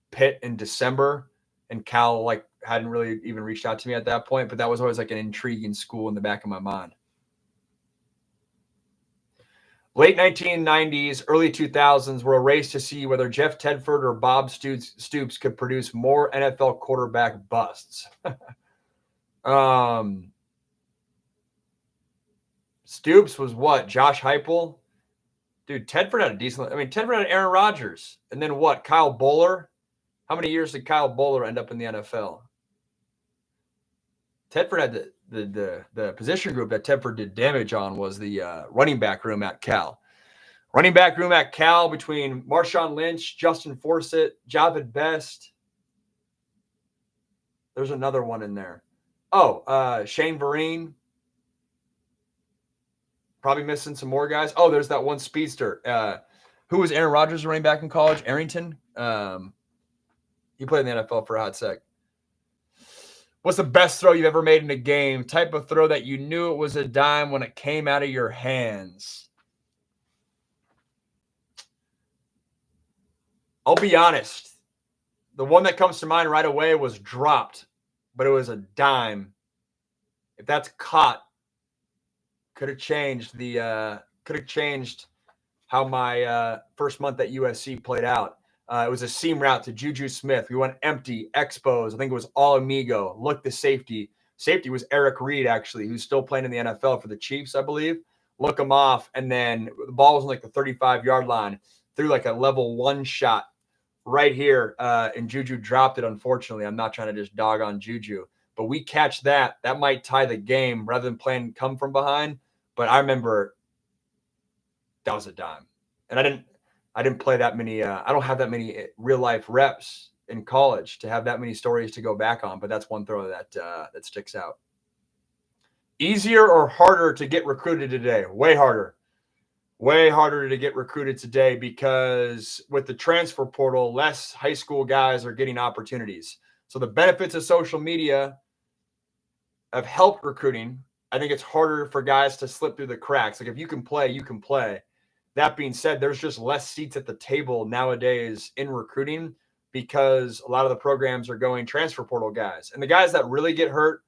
Pitt in December, and Cal like hadn't really even reached out to me at that point. But that was always like an intriguing school in the back of my mind. Late 1990s, early 2000s were a race to see whether Jeff Tedford or Bob Stoops could produce more NFL quarterback busts. Stoops was what? Josh Heupel? Dude, Tedford had a decent – Tedford had Aaron Rodgers. And then what? Kyle Bowler? How many years did Kyle Bowler end up in the NFL? Tedford had the position group that Tedford did damage on was the running back room at Cal. Running back room at Cal between Marshawn Lynch, Justin Forsett, Javid Best. There's another one in there. Shane Vereen. Probably missing some more guys. Oh, there's that one speedster. Who was Aaron Rodgers running back in college? Arrington. He played in the NFL for a hot sec. What's the best throw you've ever made in a game? Type of throw that you knew it was a dime when it came out of your hands. I'll be honest. The one that comes to mind right away was dropped, but it was a dime. If that's caught, could have changed how my first month at USC played out. It was a seam route to Juju Smith. We went empty, expose. I think it was all amigo. Look the safety. Safety was Eric Reed, actually, who's still playing in the NFL for the Chiefs, I believe. Look him off, and then the ball was on like the 35-yard line. Threw like a level one shot right here, and Juju dropped it, unfortunately. I'm not trying to just dog on Juju. But we catch that. That might tie the game rather than playing come from behind. But I remember that was a dime. And I didn't play that many. I don't have that many real life reps in college to have that many stories to go back on. But that's one throw that sticks out. Easier or harder to get recruited today? Way harder. Way harder to get recruited today because with the transfer portal, less high school guys are getting opportunities. So the benefits of social media have helped recruiting. I think it's harder for guys to slip through the cracks. Like if you can play, you can play. That being said, there's just less seats at the table nowadays in recruiting because a lot of the programs are going transfer portal guys. And the guys that really get hurt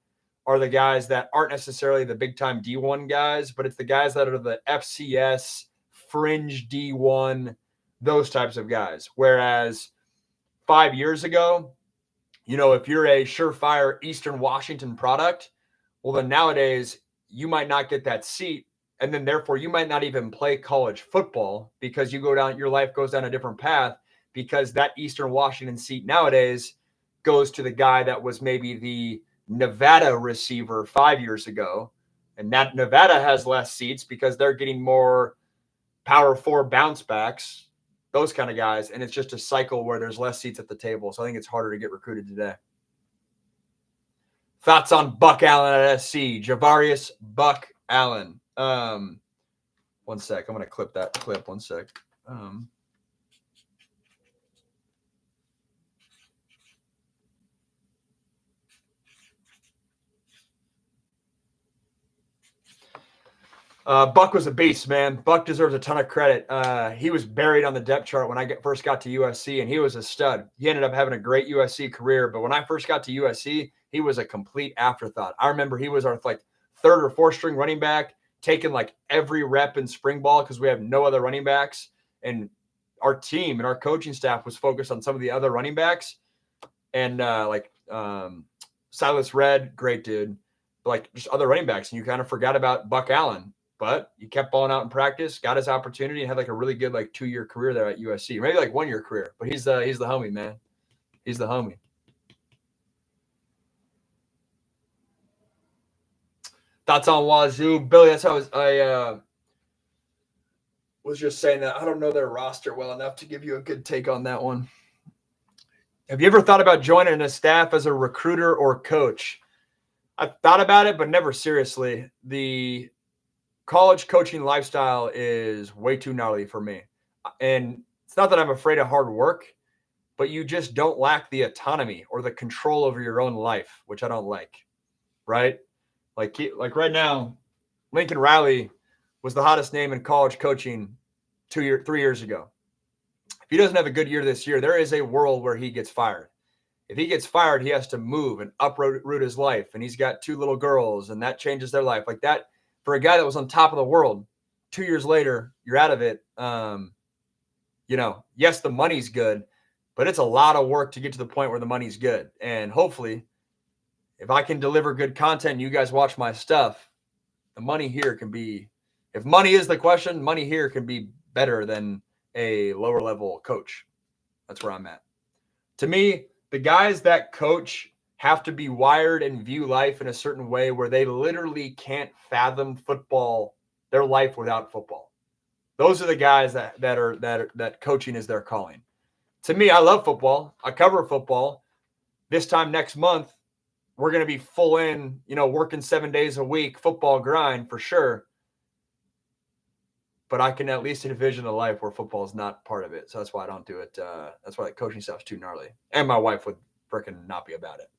are the guys that aren't necessarily the big-time D1 guys, but it's the guys that are the FCS, fringe D1, those types of guys. Whereas 5 years ago, if you're a surefire Eastern Washington product, well, then nowadays you might not get that seat. And then therefore you might not even play college football because your life goes down a different path because that Eastern Washington seat nowadays goes to the guy that was maybe the Nevada receiver 5 years ago. And that Nevada has less seats because they're getting more power 4 bounce backs, those kind of guys. And it's just a cycle where there's less seats at the table. So I think it's harder to get recruited today. Thoughts on Buck Allen at SC? Javarius Buck Allen. 1 sec. I'm going to clip that clip. 1 sec. Buck was a beast, man. Buck deserves a ton of credit. He was buried on the depth chart when I first got to USC, and he was a stud. He ended up having a great USC career, but when I first got to USC, he was a complete afterthought. I remember he was our like 3rd or 4th string running back, taking like every rep in spring ball because we have no other running backs, and our team and our coaching staff was focused on some of the other running backs, and Silas Red, great dude, but like just other running backs, and you kind of forgot about Buck Allen. But he kept balling out in practice, got his opportunity, and had like a really good like 2-year career there at USC, maybe like 1-year career. But he's the homie, man. He's the homie. Thoughts on Wazoo, Billy? That's how I was just saying that I don't know their roster well enough to give you a good take on that one. Have you ever thought about joining a staff as a recruiter or coach? I've thought about it, but never seriously. The college coaching lifestyle is way too gnarly for me. And it's not that I'm afraid of hard work, but you just don't lack the autonomy or the control over your own life, which I don't like, right? Like right now, Lincoln Riley was the hottest name in college coaching 3 years ago. If he doesn't have a good year this year, there is a world where he gets fired. If he gets fired, he has to move and uproot his life. And he's got 2 little girls, and that changes their life. Like that, for a guy that was on top of the world, 2 years later, you're out of it. Yes, the money's good, but it's a lot of work to get to the point where the money's good. And hopefully, if I can deliver good content and you guys watch my stuff, the money here can be, if money is the question, money here can be better than a lower level coach. That's where I'm at. To me, the guys that coach have to be wired and view life in a certain way where they literally can't fathom football, their life without football. Those are the guys that coaching is their calling. To me, I love football. I cover football. This time next month, we're going to be full in, working 7 days a week, football grind for sure. But I can at least envision a life where football is not part of it. So that's why I don't do it. That's why the coaching stuff's too gnarly. And my wife would freaking not be about it.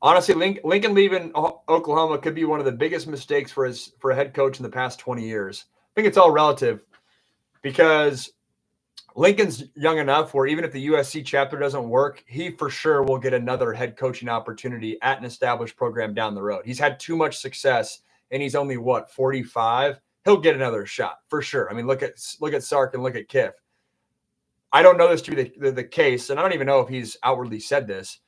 Honestly, Lincoln leaving Oklahoma could be one of the biggest mistakes for a head coach in the past 20 years. I think it's all relative because Lincoln's young enough where even if the USC chapter doesn't work, he for sure will get another head coaching opportunity at an established program down the road. He's had too much success, and he's only 45. He'll get another shot for sure. I mean, look at Sark and look at Kiff. I don't know this to be the case, and I don't even know if he's outwardly said this.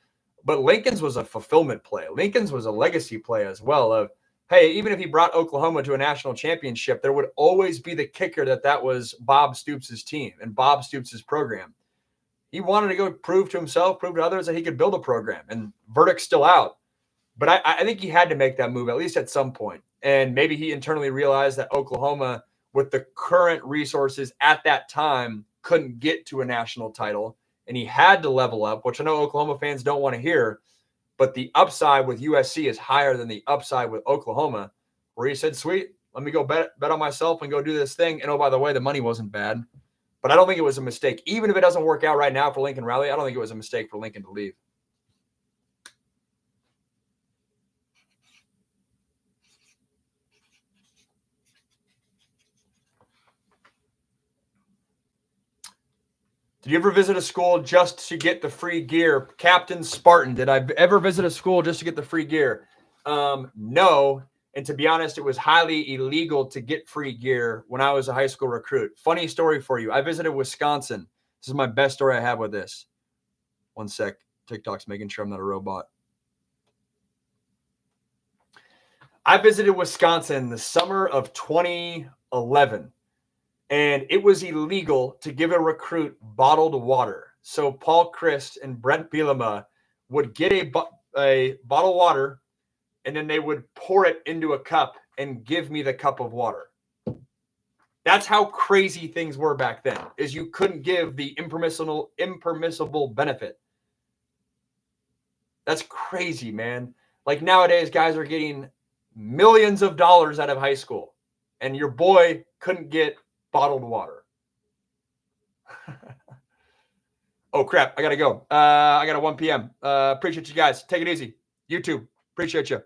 But Lincoln's was a fulfillment play. Lincoln's was a legacy play as well of, hey, even if he brought Oklahoma to a national championship, there would always be the kicker that was Bob Stoops' team and Bob Stoops' program. He wanted to go prove to himself, prove to others that he could build a program, and verdict's still out. But I think he had to make that move, at least at some point. And maybe he internally realized that Oklahoma, with the current resources at that time, couldn't get to a national title. And he had to level up, which I know Oklahoma fans don't want to hear, but the upside with USC is higher than the upside with Oklahoma, where he said, sweet, let me go bet on myself and go do this thing. And oh, by the way, the money wasn't bad, but I don't think it was a mistake. Even if it doesn't work out right now for Lincoln Riley, I don't think it was a mistake for Lincoln to leave. Did you ever visit a school just to get the free gear? Captain Spartan, did I ever visit a school just to get the free gear? No. And to be honest, it was highly illegal to get free gear when I was a high school recruit. Funny story for you. I visited Wisconsin. This is my best story I have with this. 1 sec. TikTok's making sure I'm not a robot. I visited Wisconsin the summer of 2011. And it was illegal to give a recruit bottled water. So Paul Christ and Brent Bielema would get a bottle of water, and then they would pour it into a cup and give me the cup of water. That's how crazy things were back then, is you couldn't give the impermissible benefit. That's crazy, man. Like nowadays, guys are getting millions of dollars out of high school, and your boy couldn't get bottled water. Oh, crap. I got to go. I got a 1 p.m. Appreciate you guys. Take it easy. YouTube, appreciate you.